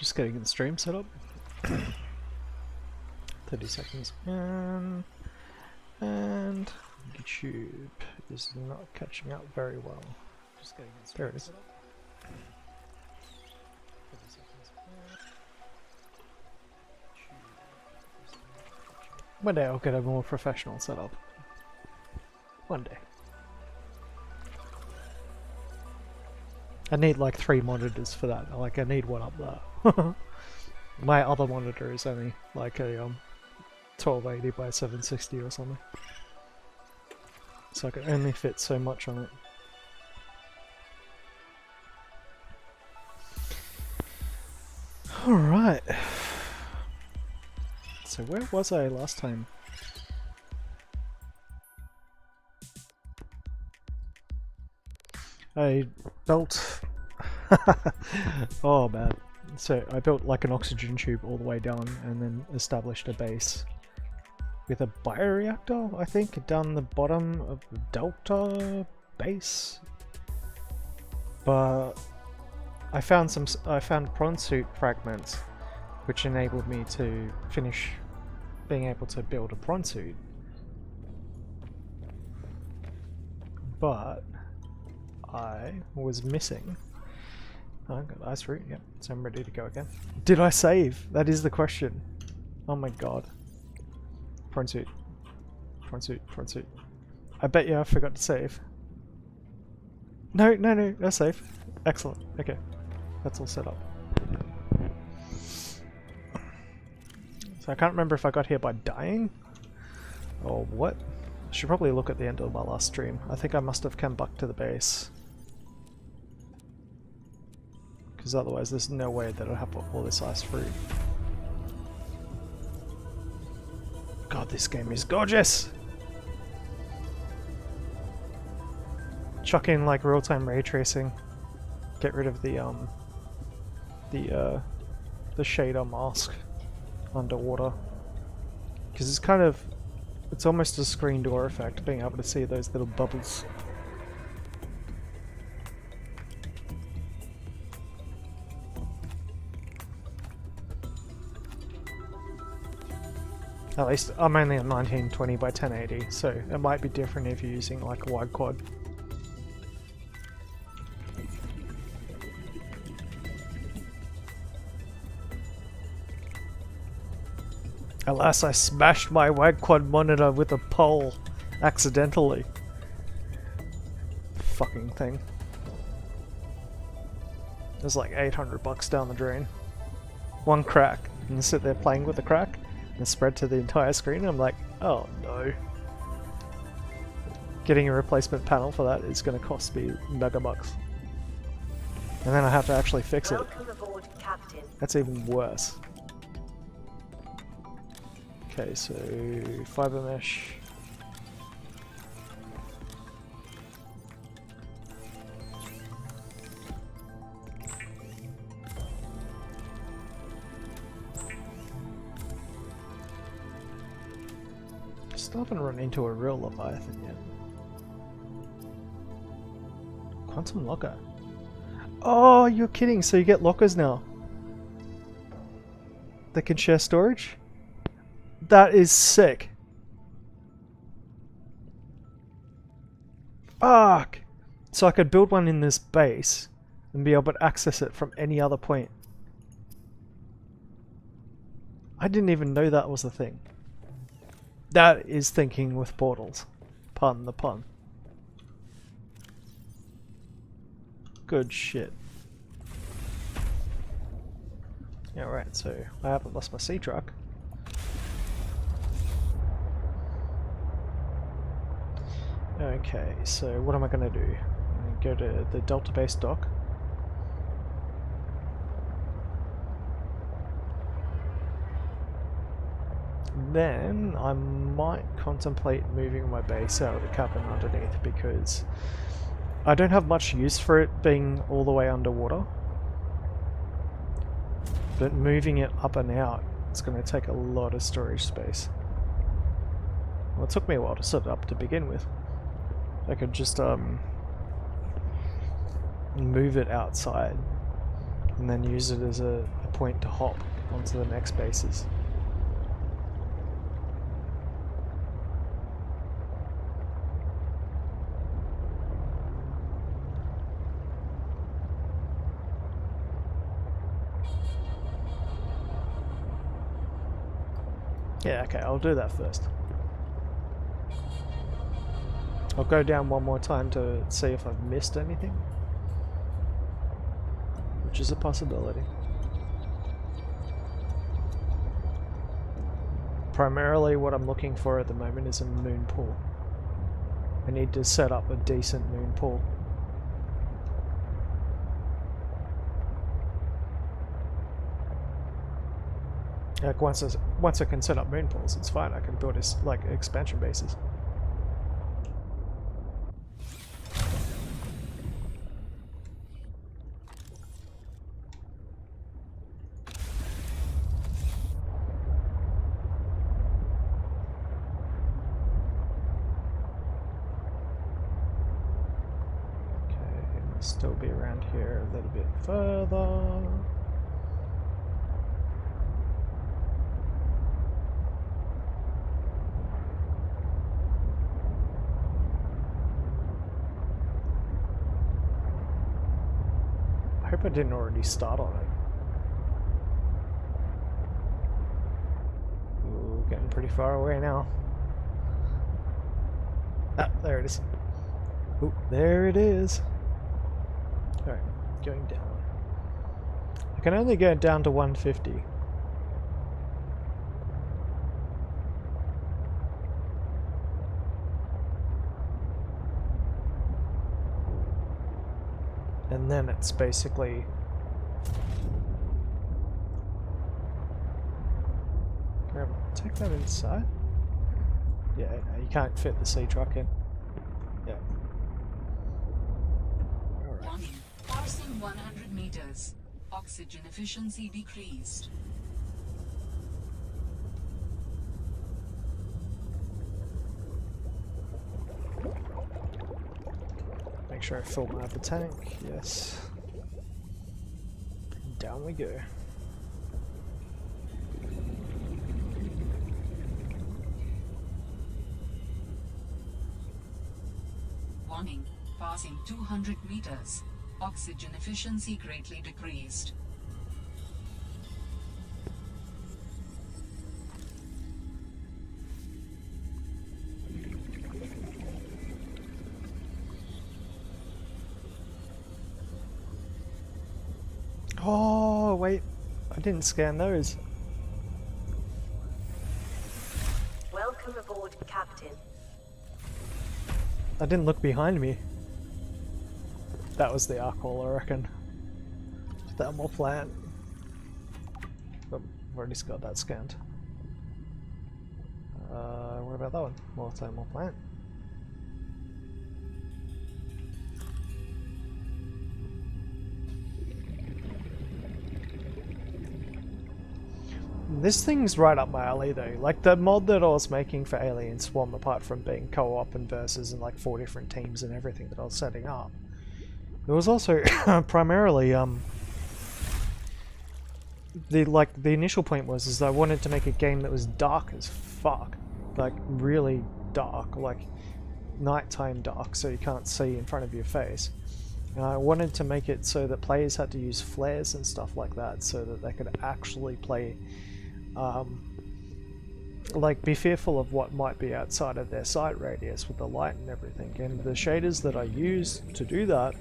Just getting the stream set up. 30 seconds in, and YouTube is not catching up very well. Just getting the stream set up. 30 seconds in. One day I'll get a more professional setup. One day. I need like 3 monitors for that. Like I need one up there. My other monitor is only like a 1280 by 760 or something. So I can only fit so much on it. Alright. So where was I last time? I built... oh man. So I built like an oxygen tube all the way down and then established a base with a bioreactor, I think, down the bottom of the Delta base. But I found prawn suit fragments which enabled me to finish being able to build a prawn suit. But I was missing. Oh, I got ice root, yep, so I'm ready to go again. Did I save? That is the question. Oh my god. Prawn suit. Prawn suit, prawn suit. I bet you I forgot to save. No, no, no, that's safe. Excellent, okay. That's all set up. So I can't remember if I got here by dying or what. I should probably look at the end of my last stream. I think I must have come back to the base. Because otherwise there's no way that I'll have all this ice fruit. God, this game is gorgeous! Chuck in like real-time ray tracing. Get rid of the shader mask underwater. Because it's kind of... it's almost a screen door effect, being able to see those little bubbles. At least I'm only on 1920 by 1080, so it might be different if you're using like a wide quad. Alas, I smashed my wide quad monitor with a pole accidentally. Fucking thing. It was like 800 bucks down the drain. One crack, and you sit there playing with the crack. And spread to the entire screen. I'm like, oh no. Getting a replacement panel for that is going to cost me mega bucks. And then I have to actually fix it. That's even worse. Okay, so fiber mesh. Still haven't run into a real Leviathan yet. Quantum locker. Oh, you're kidding! So you get lockers now that can share storage? That is sick. Fuck! So I could build one in this base and be able to access it from any other point. I didn't even know that was a thing. That is thinking with portals. Pardon the pun. Good shit. Yeah, right, so I haven't lost my sea truck. Okay, so what am I gonna do? I'm gonna go to the Delta base dock. Then I might contemplate moving my base out of the cabin underneath because I don't have much use for it being all the way underwater. But moving it up and out, it's going to take a lot of storage space. Well, it took me a while to set it up to begin with. I could just move it outside and then use it as a a point to hop onto the next bases. Yeah, okay, I'll do that first. I'll go down one more time to see if I've missed anything, which is a possibility. Primarily what I'm looking for at the moment is a moon pool. I need to set up a decent moon pool. Like once I can set up moon pools, it's fine. I can build like expansion bases. Okay, it'll still be around here a little bit further. I hope I didn't already start on it. Ooh, getting pretty far away now. Ah, there it is. Ooh, there it is. Alright, going down. I can only go down to 150. And then it's basically take that inside? Yeah, no, you can't fit the sea truck in. Yeah. Alright. Warning. Passing 100 meters. Oxygen efficiency decreased. Make sure I fill my other tank. Yes. Down we go. Warning. Passing 200 meters. Oxygen efficiency greatly decreased. Oh, wait. I didn't scan those. Welcome aboard, Captain. I didn't look behind me. That was the arc hole, I reckon. Thermal plant. Oh, I've already got that scanned. What about that one? More thermal plant. This thing's right up my alley though. Like the mod that I was making for Alien Swarm, apart from being co-op and versus and like 4 different teams and everything that I was setting up, it was also primarily the initial point was I wanted to make a game that was dark as fuck, like really dark, like nighttime dark, so you can't see in front of your face. And I wanted to make it so that players had to use flares and stuff like that, so that they could actually play. Like be fearful of what might be outside of their sight radius with the light and everything. And the shaders that I used to do that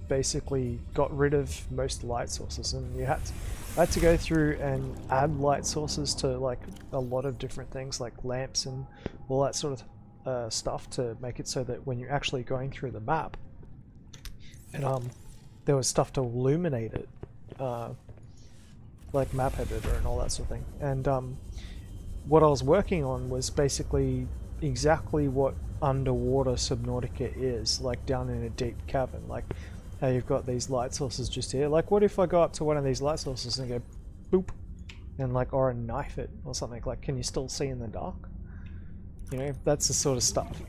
basically got rid of most light sources, and I had to go through and add light sources to like a lot of different things like lamps and all that sort of stuff to make it so that when you're actually going through the map and there was stuff to illuminate it, like map editor and all that sort of thing. And what I was working on was basically exactly what underwater Subnautica is, like down in a deep cavern. Like how you've got these light sources just here. Like what if I go up to one of these light sources and go boop, and like, or a knife it or something, like can you still see in the dark? You know, that's the sort of stuff.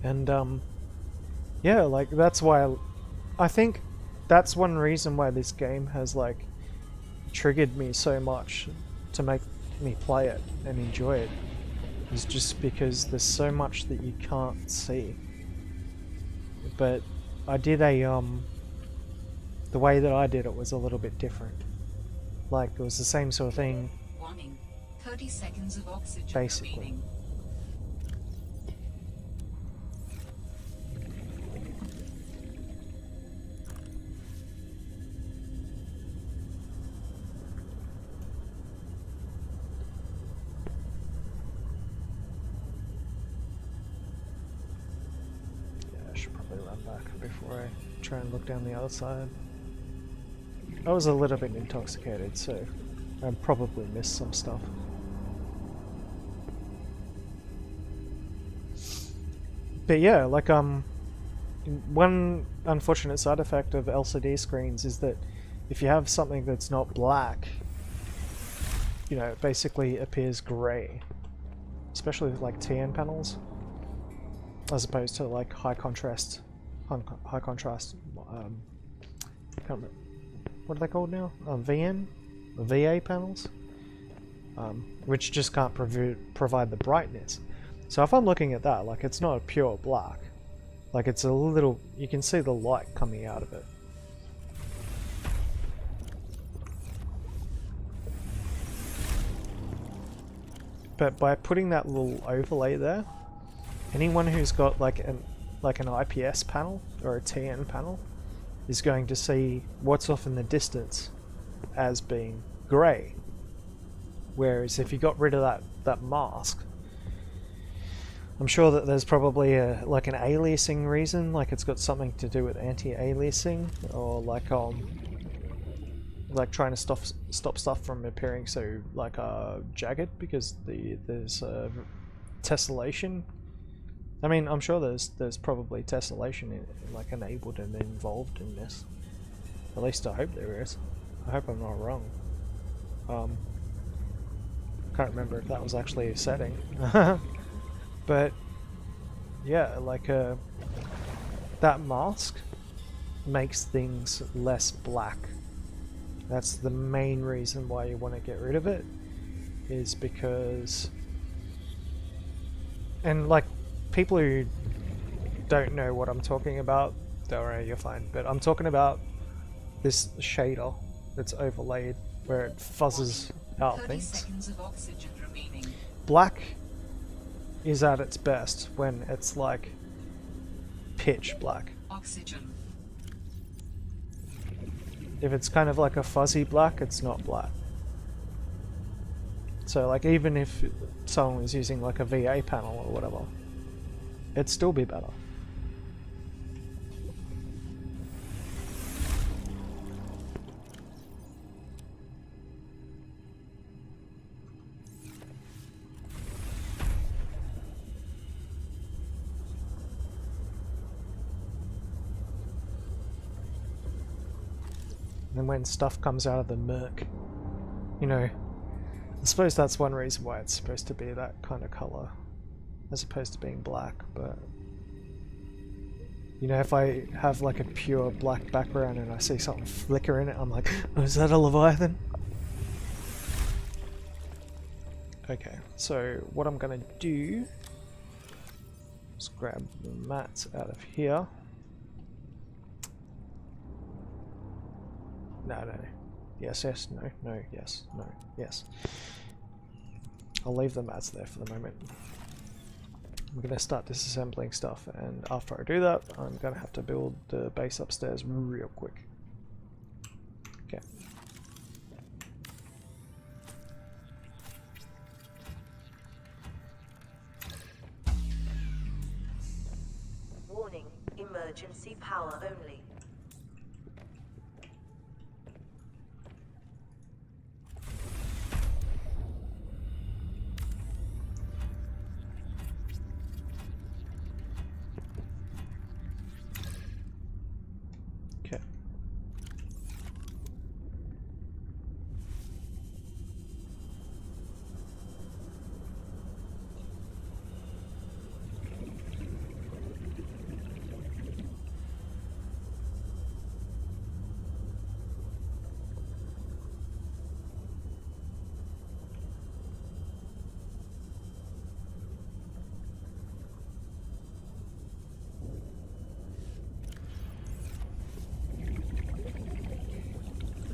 And yeah, like that's why I think that's one reason why this game has like triggered me so much to make me play it and enjoy it, is just because there's so much that you can't see. But I did the way that I did it was a little bit different. Like it was the same sort of thing. Warning. 30 seconds of oxygen Basically. remaining. Yeah, I should probably run back before I try and look down the other side. I was a little bit intoxicated, so I probably missed some stuff. But yeah, like one unfortunate side effect of LCD screens is that if you have something that's not black, you know, it basically appears grey, especially with like TN panels, as opposed to like high contrast. Can't remember. What are they called now? VN, VA panels, which just can't provide the brightness. So if I'm looking at that, like it's not a pure black, like it's a little, you can see the light coming out of it. But by putting that little overlay there, anyone who's got like an IPS panel or a TN panel is going to see what's off in the distance as being grey. Whereas if you got rid of that mask, I'm sure that there's probably like an aliasing reason, like it's got something to do with anti-aliasing, or like trying to stop stuff from appearing so like jagged, because there's tessellation. I mean, I'm sure there's probably tessellation like enabled and involved in this. At least I hope there is. I hope I'm not wrong. Can't remember if that was actually a setting. But yeah, like that mask makes things less black. That's the main reason why you want to get rid of it, is because, and like people who don't know what I'm talking about, don't worry, you're fine, but I'm talking about this shader that's overlaid where it fuzzes out 30 things. seconds of oxygen remaining. Black is at its best when it's like pitch black. Oxygen. If it's kind of like a fuzzy black, it's not black. So like even if someone was using like a VA panel or whatever, it'd still be better. And when stuff comes out of the murk, you know, I suppose that's one reason why it's supposed to be that kind of color as opposed to being black. But you know, if I have like a pure black background and I see something flicker in it, I'm like, oh, is that a Leviathan? Okay, so what I'm gonna do is grab the mats out of here. No. Yes, no, yes, no, yes. I'll leave the mats there for the moment. I'm going to start disassembling stuff, and after I do that, I'm going to have to build the base upstairs real quick. Okay. Warning, emergency power only. Okay.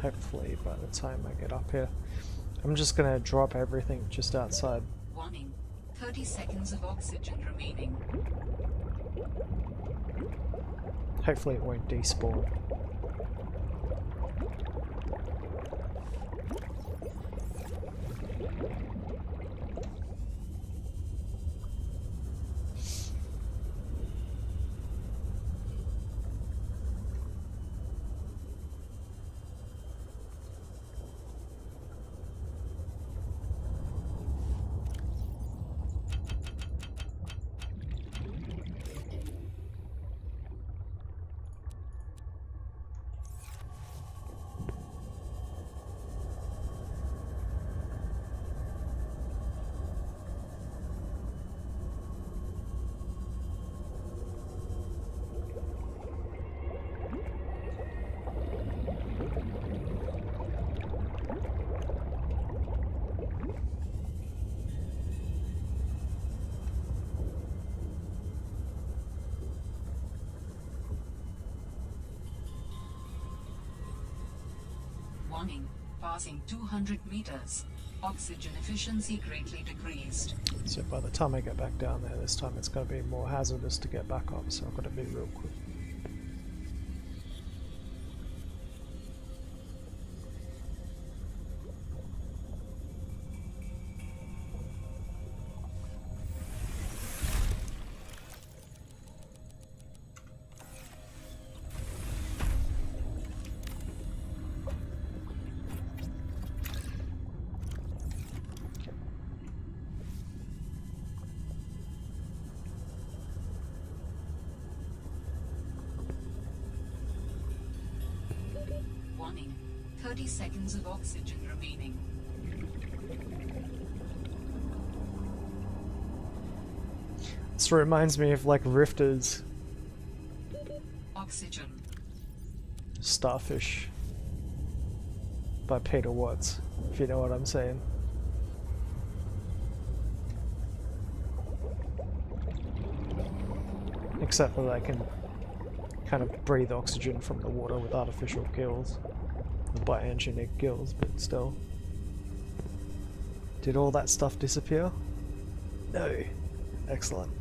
Hopefully by the time I get up here. I'm just gonna drop everything just outside. Warning. 30 seconds of oxygen remaining. Hopefully it won't despawn. Warning. Passing 200 meters. Oxygen efficiency greatly decreased. So by the time I get back down there this time it's going to be more hazardous to get back up, so I've got to be real quick. Warning. 30 seconds of oxygen remaining. This reminds me of like Rifters, Oxygen. Starfish by Peter Watts, if you know what I'm saying. Except that I can kind of breathe oxygen from the water with artificial gills. Bioengineered gills, but still. Did all that stuff disappear? No. Excellent.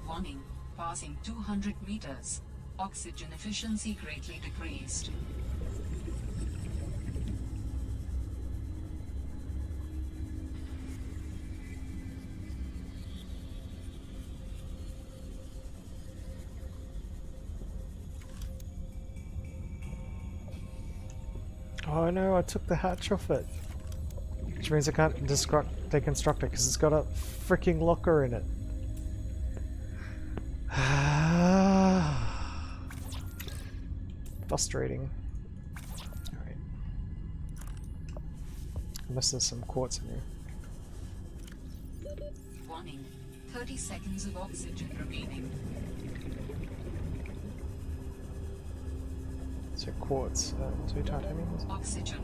Warning. Passing 200 meters. Oxygen efficiency greatly decreased. Oh no, I took the hatch off it. Which means I can't deconstruct it because it's got a freaking locker in it. Frustrating. Alright. Unless there's some quartz in here. Warning. 30 seconds of oxygen remaining. So quartz, 2 titaniums. Oxygen.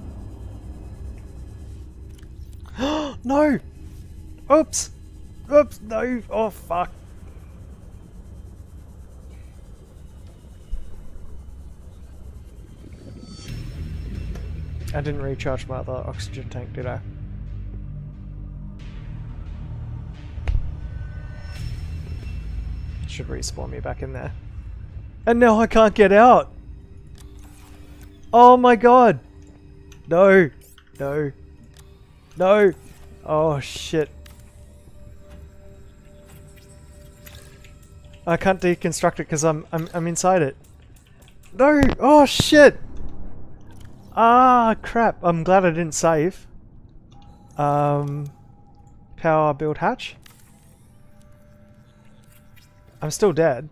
No! Oops! Oops, no! Oh fuck! I didn't recharge my other oxygen tank, did I? Should respawn me back in there. And now I can't get out! Oh my god! No! No! No! Oh shit. I can't deconstruct it because I'm inside it. No! Oh shit! Ah crap. I'm glad I didn't save. Power build hatch? I'm still dead.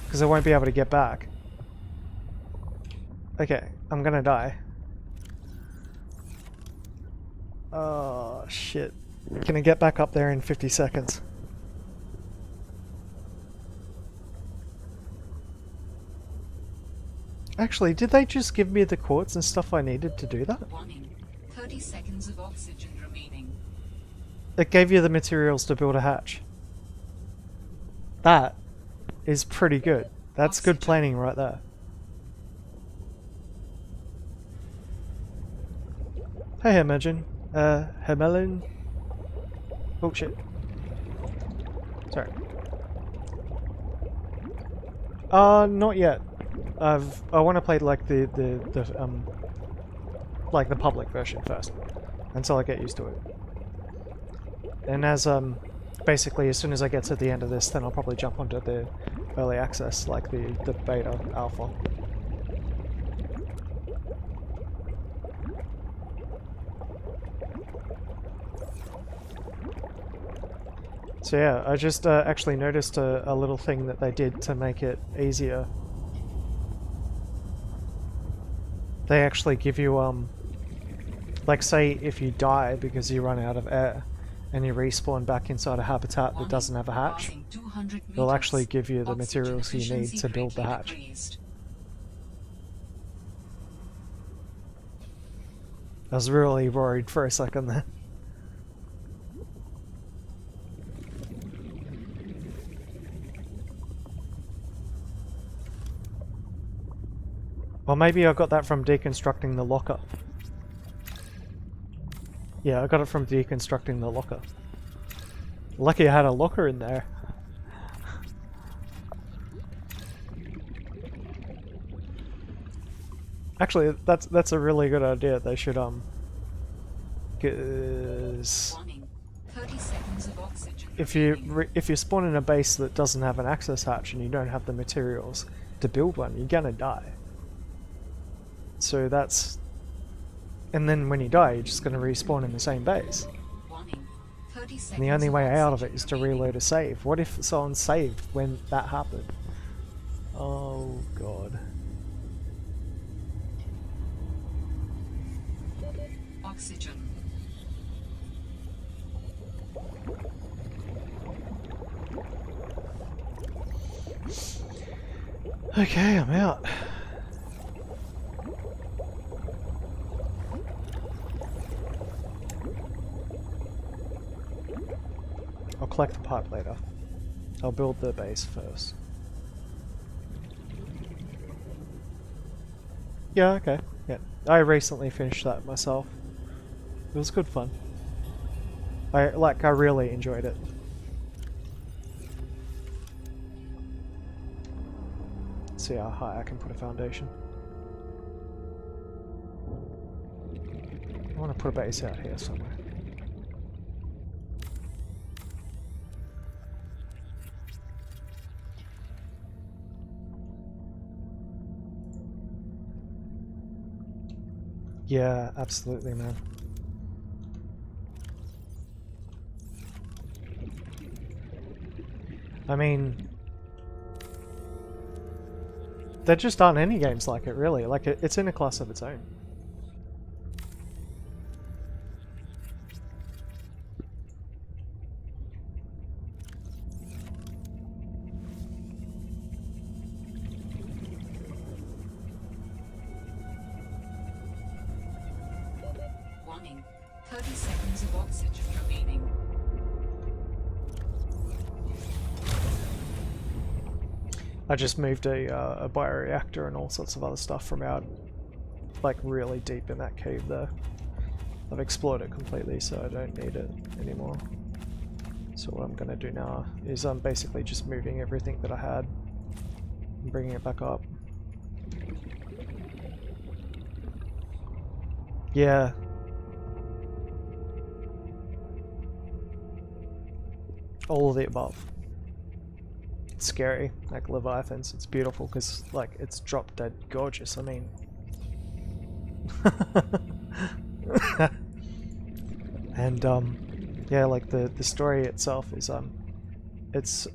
Because I won't be able to get back. Okay, I'm gonna die. Oh, shit. Can I get back up there in 50 seconds? Actually, did they just give me the quartz and stuff I needed to do that? Warning. 30 seconds of oxygen remaining. It gave you the materials to build a hatch. That is pretty good. That's good planning right there. Hey, Hermelin. Hermelin. Oh shit. Sorry. Not yet. I want to play like the like the public version first, until I get used to it. And as basically as soon as I get to the end of this, then I'll probably jump onto the early access, like the beta alpha. So yeah, I just actually noticed a little thing that they did to make it easier. They actually give you, like say if you die because you run out of air and you respawn back inside a habitat that doesn't have a hatch, they'll actually give you the materials you need to build the hatch. I was really worried for a second there. Well, maybe I got that from deconstructing the locker. Yeah, I got it from deconstructing the locker. Lucky I had a locker in there. Actually, that's a really good idea. They should if you spawn in a base that doesn't have an access hatch and you don't have the materials to build one, you're gonna die. So that's... And then when you die, you're just going to respawn in the same base. And the only way out of it is to reload a save. What if someone saved when that happened? Oh god. Oxygen. Okay, I'm out. I'll collect the pipe later. I'll build the base first. Yeah, okay. Yeah. I recently finished that myself. It was good fun. I really enjoyed it. Let's see how high I can put a foundation. I want to put a base out here somewhere. Yeah, absolutely, man. I mean, there just aren't any games like it, really. Like, it's in a class of its own. Warning. 30 seconds of oxygen remaining. I just moved a bioreactor and all sorts of other stuff from out, like, really deep in that cave there. I've explored it completely, so I don't need it anymore. So what I'm going to do now is I'm basically just moving everything that I had and bringing it back up. Yeah. All of the above. It's scary, like Leviathans. It's beautiful because, like, it's drop dead gorgeous. I mean, And yeah, like the story itself is it's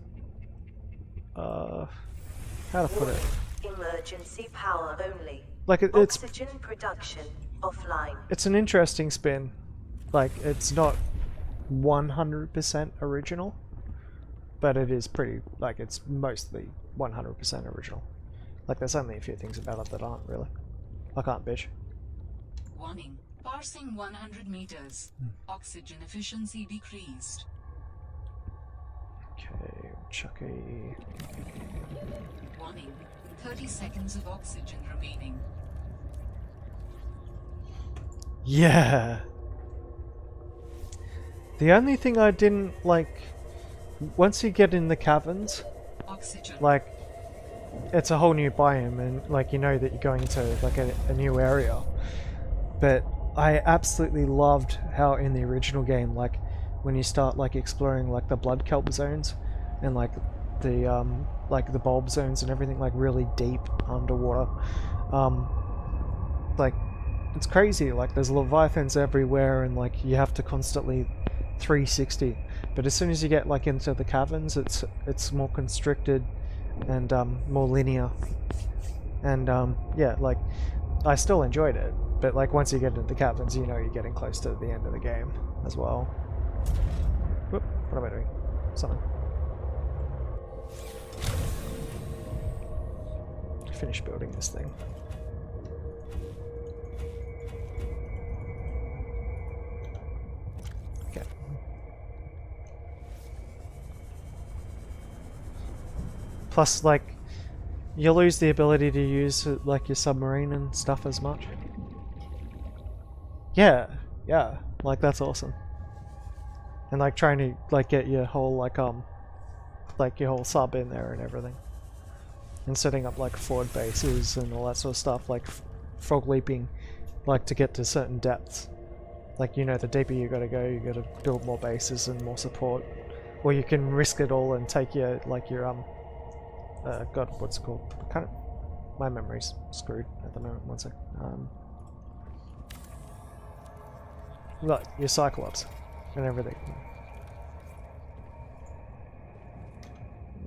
how to put it? Emergency power only. Like it's Oxygen production offline. it's an interesting spin. Like it's not 100% original, but it is pretty, like it's mostly 100% original. Like there's only a few things about it that aren't really. I can't bitch. Warning. Passing 100 meters. Oxygen efficiency decreased. Okay, Chucky. Warning. 30 seconds of oxygen remaining. Yeah. The only thing I didn't like, once you get in the caverns, Oxygen. like it's a whole new biome and like you know that you're going to like a new area. But I absolutely loved how in the original game, like when you start like exploring like the blood kelp zones and like the bulb zones and everything, like really deep underwater, like it's crazy. Like there's leviathans everywhere and like you have to constantly 360. But as soon as you get like into the caverns, it's more constricted and more linear. And yeah, like I still enjoyed it, but like once you get into the caverns, you know you're getting close to the end of the game as well. Whoop, what am I doing? Something. Finish building this thing. Okay. Plus, like, you lose the ability to use like your submarine and stuff as much. Yeah, yeah, like that's awesome. And like trying to like get your whole like your whole sub in there and everything, and setting up like forward bases and all that sort of stuff, like frog leaping, like to get to certain depths. Like you know, the deeper you gotta go, you gotta build more bases and more support, or you can risk it all and take your God, what's it called? My memory's screwed at the moment. One sec. Look, your Cyclops and everything.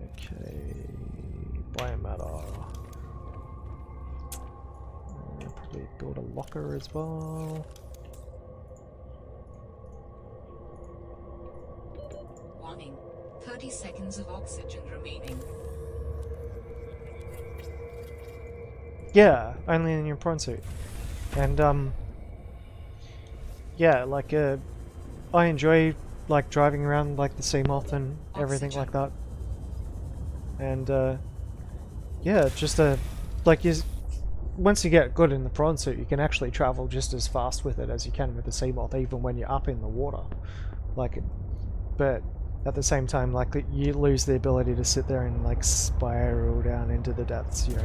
Okay, biomatter. Probably build a locker as well. Warning. 30 seconds of oxygen remaining. Yeah, only in your prawn suit. And yeah, like I enjoy like driving around like the sea moth and everything like that. And yeah, just like once you get good in the prawn suit, you can actually travel just as fast with it as you can with the sea moth, even when you're up in the water. Like, but at the same time, like you lose the ability to sit there and like spiral down into the depths, you know,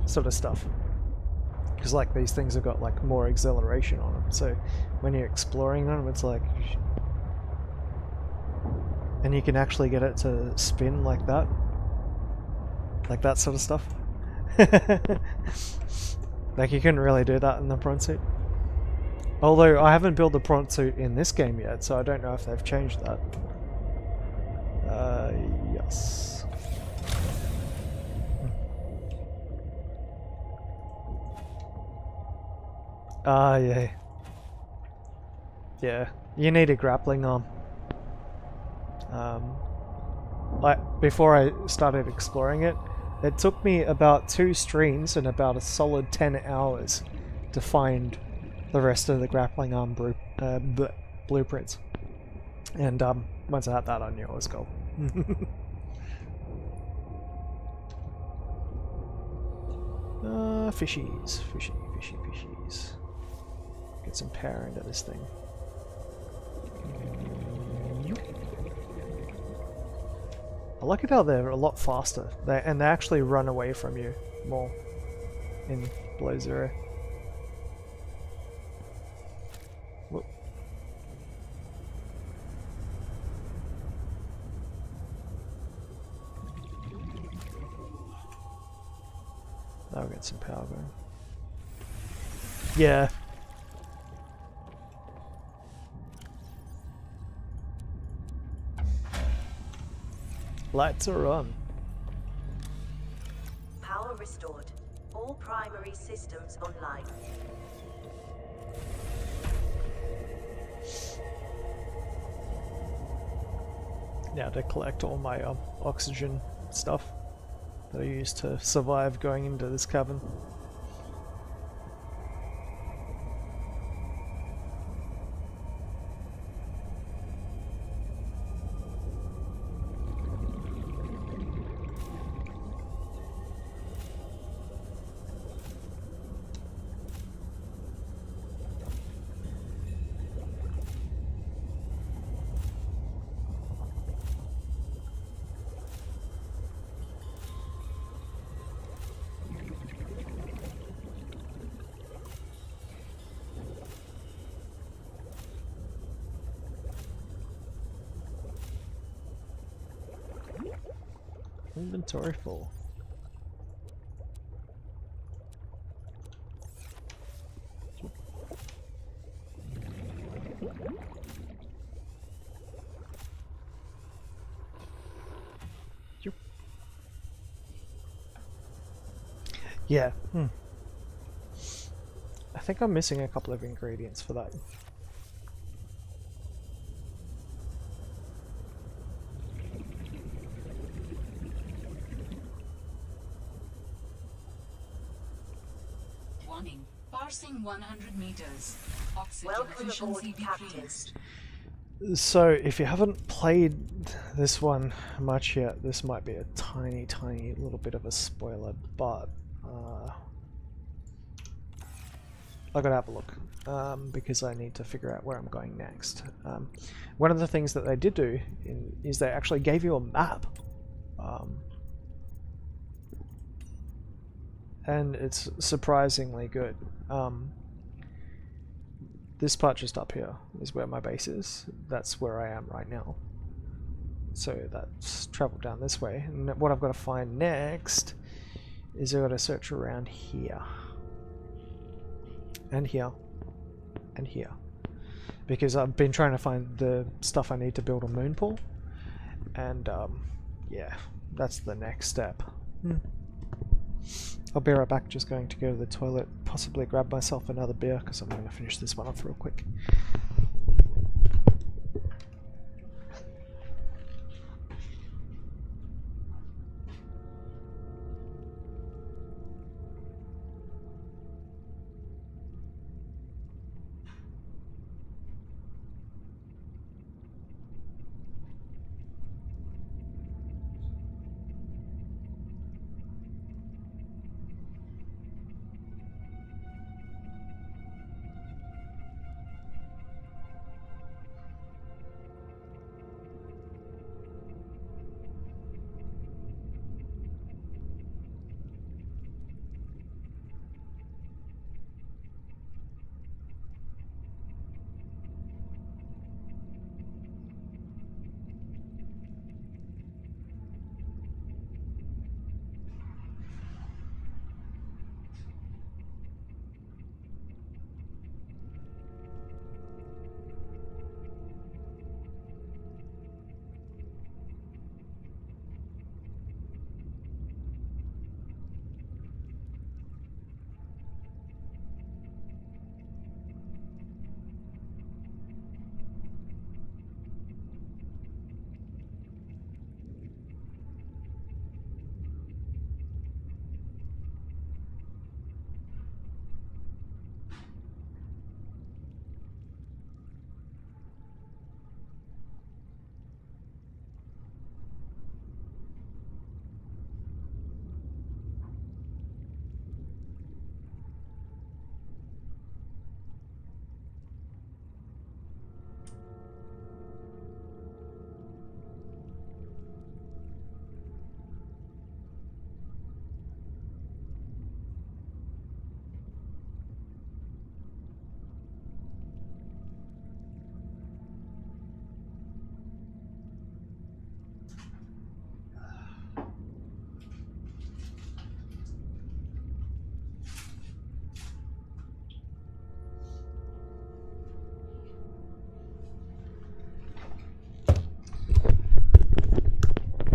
sort of stuff. Because like these things have got like more acceleration on them, so when you're exploring them, it's like, and you can actually get it to spin like that sort of stuff. Like you couldn't really do that in the prawn suit. Although I haven't built the prawn suit in this game yet, so I don't know if they've changed that. Yes. Ah, yeah. Yeah, you need a grappling arm. Like, before I started exploring it, it took me about 2 streams and about a solid 10 hours to find the rest of the grappling arm blueprints. And once I had that, I knew it was gold. Fishies. Fishies. Get some power into this thing. I like it how they're a lot faster, and they actually run away from you more in Below Zero. Whoop. That'll get some power going. Yeah. Lights are on. Power restored. All primary systems online. Now to collect all my oxygen stuff that I used to survive going into this cavern. Inventory full. Yeah. I think I'm missing a couple of ingredients for that. Warning. Parsing 100 meters. Oxygen Welcome aboard, efficiency Captain. decreased. So, if you haven't played this one much yet, this might be a tiny, tiny little bit of a spoiler, but I gotta have a look because I need to figure out where I'm going next. One of the things that they did do is they actually gave you a map, and it's surprisingly good. This part just up here is where my base is. That's where I am right now. So that's travel down this way. And what I've got to find next is I've got to search around here. And here. And here. Because I've been trying to find the stuff I need to build a moon pool. And yeah, that's the next step. I'll be right back, just going to go to the toilet, possibly grab myself another beer, because I'm going to finish this one off real quick.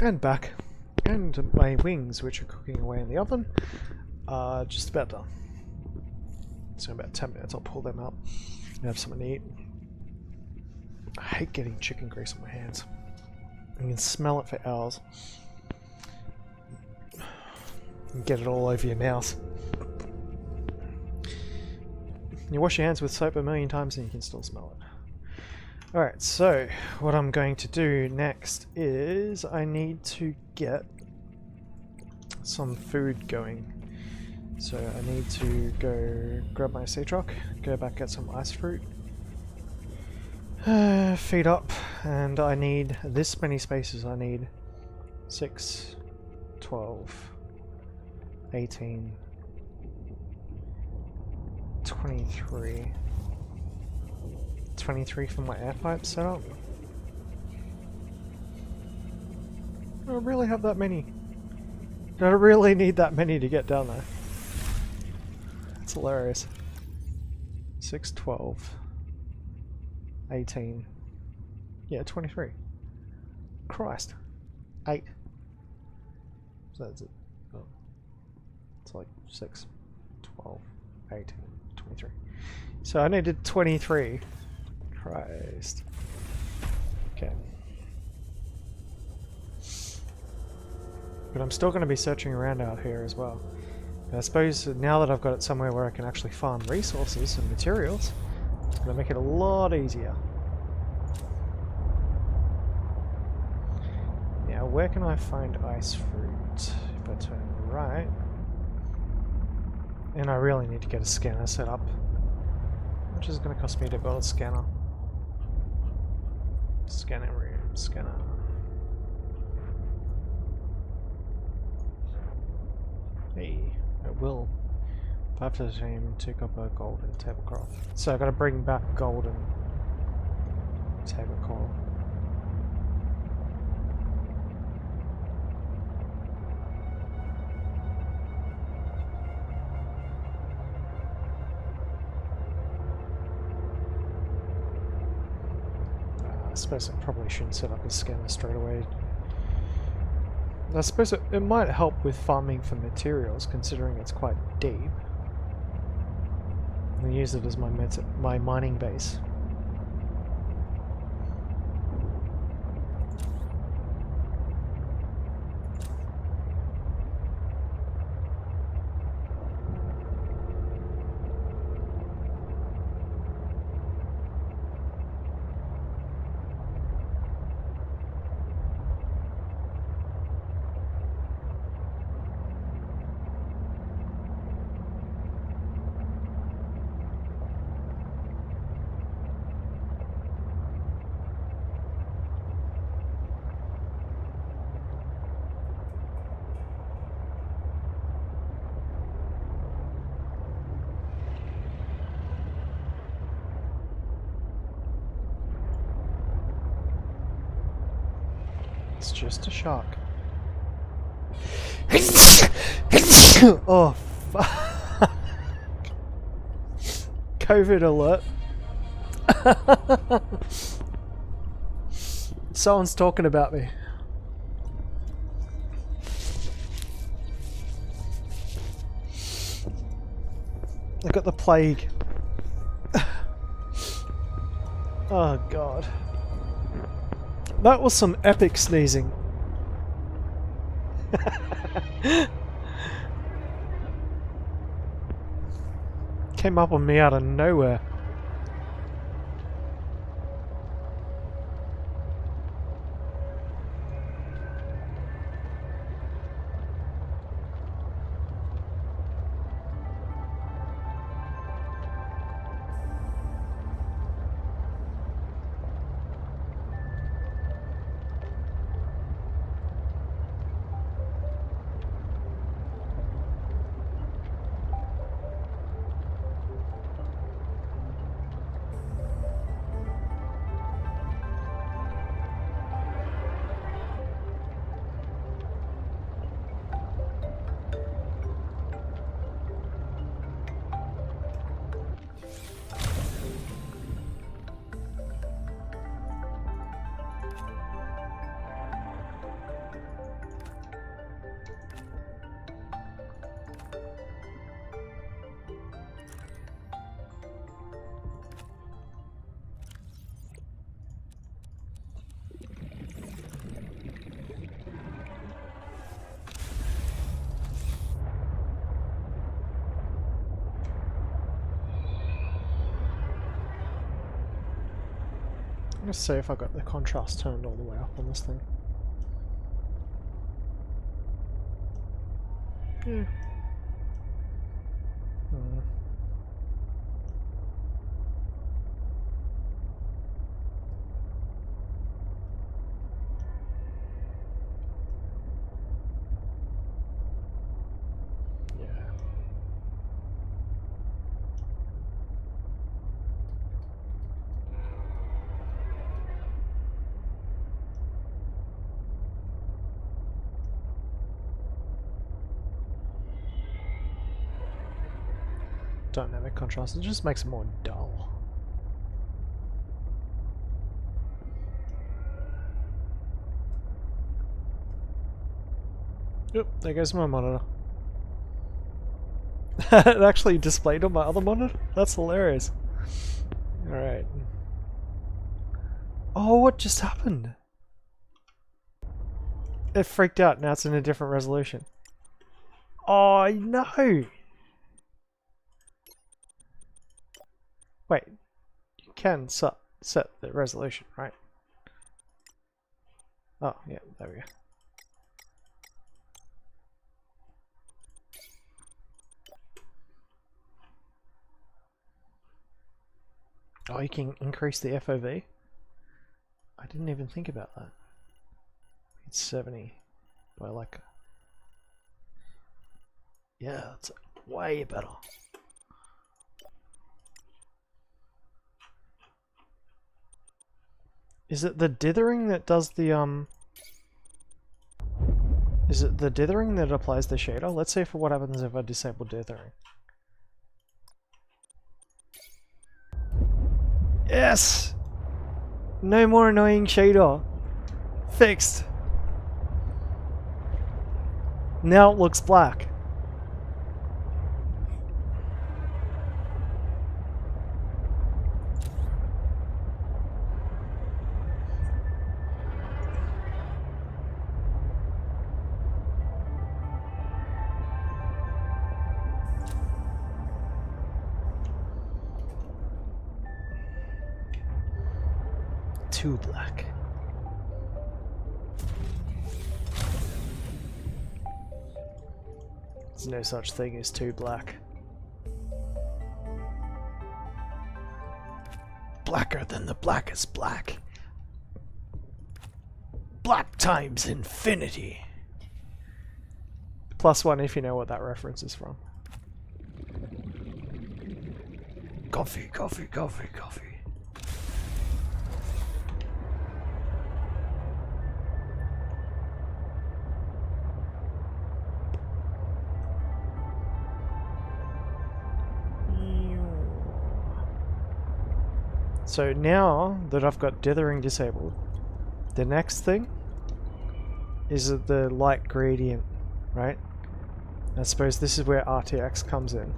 And back. And my wings, which are cooking away in the oven, are just about done. So in about 10 minutes I'll pull them out and have something to eat. I hate getting chicken grease on my hands. You can smell it for hours. And get it all over your mouth. You wash your hands with soap a million times and you can still smell it. Alright, so what I'm going to do next is I need to get some food going. So I need to go grab my sea truck, go back get some ice fruit, feed up, and I need this many spaces. I need 6, 12, 18, 23. 23 for my air pipe setup. Do I really have that many? Do I really need that many to get down there? That's hilarious. 6, 12, 18. Yeah, 23. Christ. 8. So that's it. Oh. It's like 6, 12, 18, 23. So I needed 23. Christ. Okay. But I'm still going to be searching around out here as well. And I suppose now that I've got it somewhere where I can actually farm resources and materials, it's going to make it a lot easier. Now, where can I find ice fruit? If I turn right. And I really need to get a scanner set up. Which is going to cost me to build a scanner. Scanner room, scanner. Hey, it will. 5 titanium, 2 copper, gold, and tablecloth. So I've got to bring back gold and tablecloth. I suppose I probably shouldn't set up a scanner straight away. I suppose it might help with farming for materials, considering it's quite deep. And use it as my mining base. It's just a shark. Oh, fuck. COVID alert. Someone's talking about me. I got the plague. Oh, God. That was some epic sneezing. Came up on me out of nowhere. Let's see if I got the contrast turned all the way up on this thing. Yeah. Yeah. Dynamic contrast, it just makes it more dull. Yep, there goes my monitor. It actually displayed on my other monitor? That's hilarious. Alright. Oh, what just happened? It freaked out, now it's in a different resolution. Oh no! Wait, you can set the resolution, right? Oh, yeah, there we go. Oh, you can increase the FOV? I didn't even think about that. It's 70 by like... Yeah, that's way better. Is it the dithering that does the Is it the dithering that applies the shader? Let's see what happens if I disable dithering. Yes! No more annoying shader. Fixed. Now it looks black. Too black. There's no such thing as too black. Blacker than the blackest black. Black times infinity. +1 if you know what that reference is from. Coffee, coffee, coffee, coffee. So now that I've got dithering disabled, the next thing is the light gradient, right? I suppose this is where RTX comes in.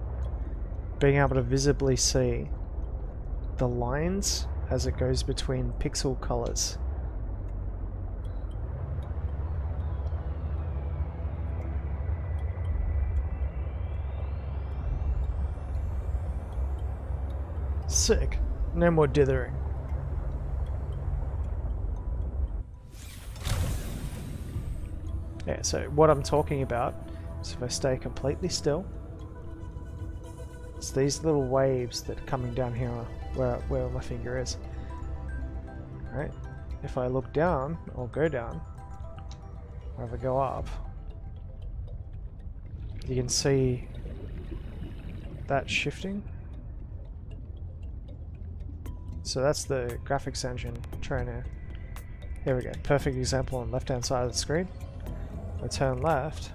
Being able to visibly see the lines as it goes between pixel colors. Sick. No more dithering. Yeah, so what I'm talking about is if I stay completely still, it's these little waves that are coming down here where my finger is. Right? If I look down or go down, or if I go up, you can see that shifting. So that's the graphics engine trying to... Here we go, perfect example on the left hand side of the screen. I turn left,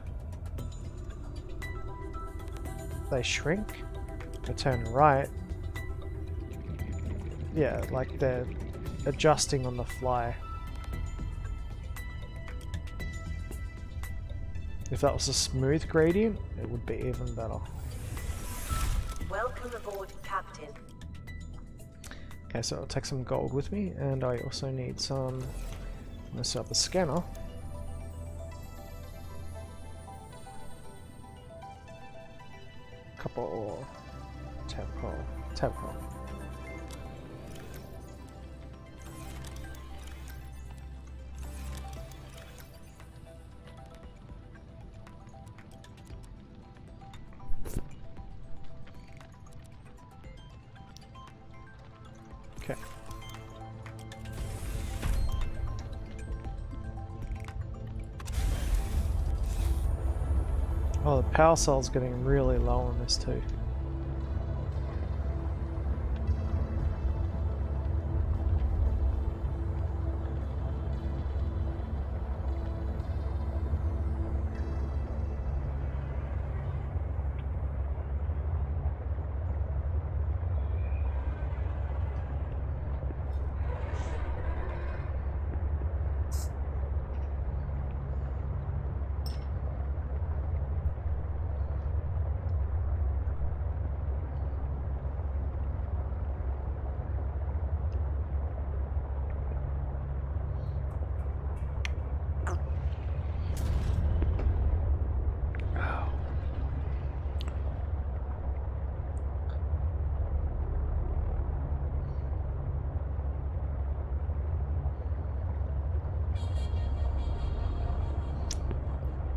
they shrink. I turn right, yeah, like they're adjusting on the fly. If that was a smooth gradient, it would be even better. Welcome aboard, Captain. Okay, so I'll take some gold with me, and I also need some... I'm going to set up a scanner. Couple... temporal. Okay. Oh, the power cell's getting really low on this too.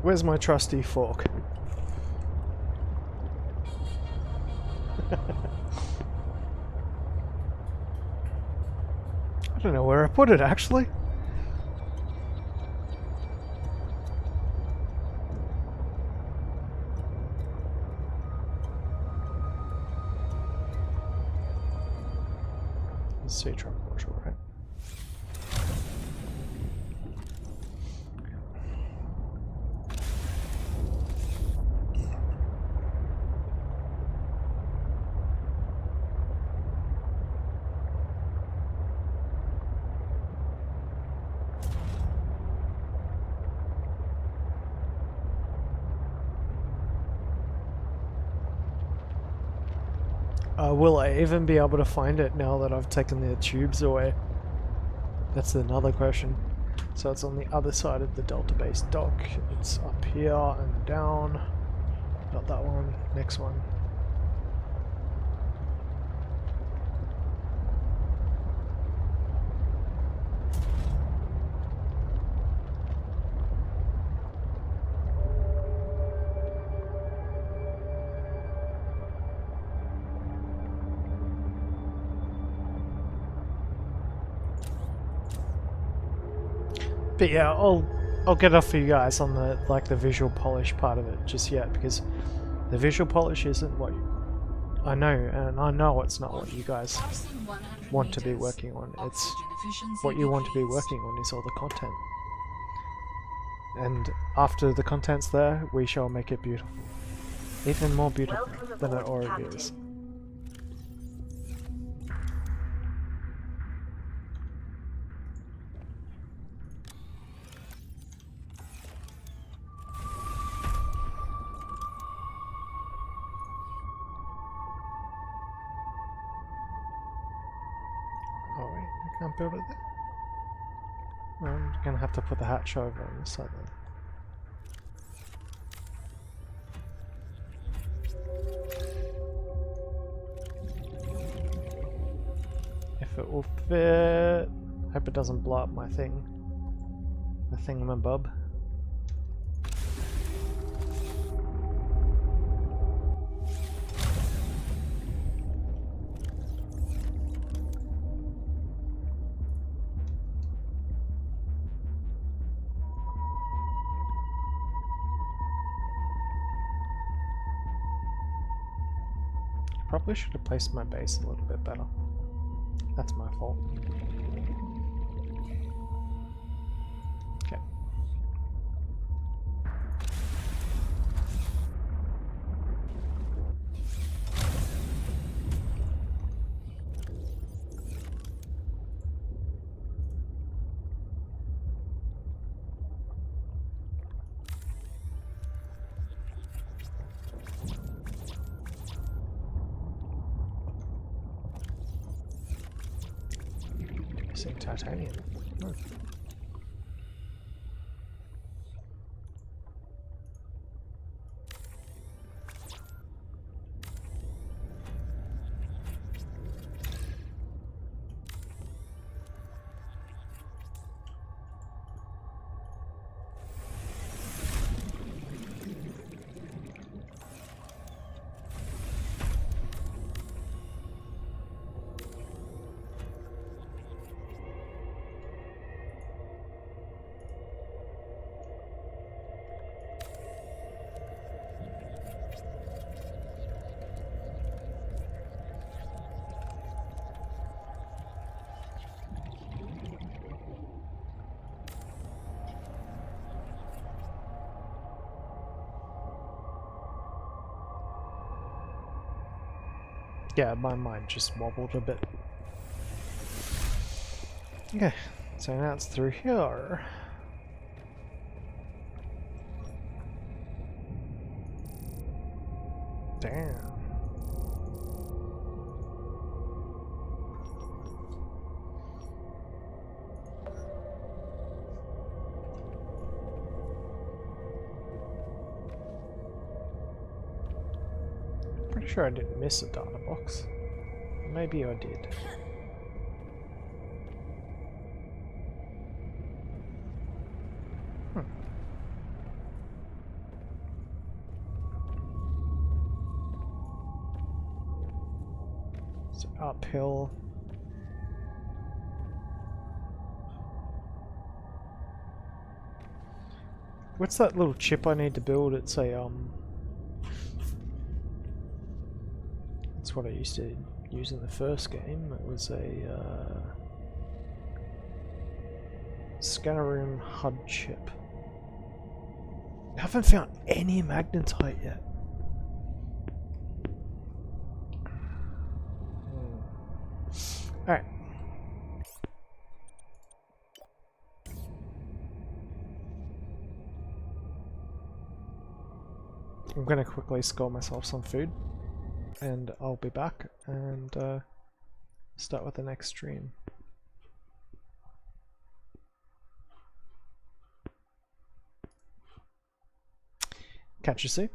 Where's my trusty fork? I don't know where I put it actually. Sea truck module, right? Will I even be able to find it now that I've taken the tubes away? That's another question. So it's on the other side of the Delta base dock. It's up here and down. Not that one. Next one. But yeah, I'll get off for you guys on the the visual polish part of it just yet, because the visual polish isn't what I know, and I know it's not what you guys want to be working on. It's what you want to be working on is all the content. And after the content's there, we shall make it beautiful. Even more beautiful than it already is. Oh wait, I can't build it there? Well, I'm gonna have to put the hatch over on this side then. If it will fit... Hope it doesn't blow up my thing. The thingamabub. Probably should have placed my base a little bit better. That's my fault. Okay. Missing titanium. Oh. Yeah, my mind just wobbled a bit. Okay, so now it's through here. Damn. Pretty sure I didn't miss a data box. Maybe I did. So uphill. What's that little chip I need to build? It's a it's what I used to use in the first game. It was a scanner room HUD chip. I haven't found any magnetite yet. Alright. I'm gonna quickly score myself some food and I'll be back and start with the next stream. Catch you soon.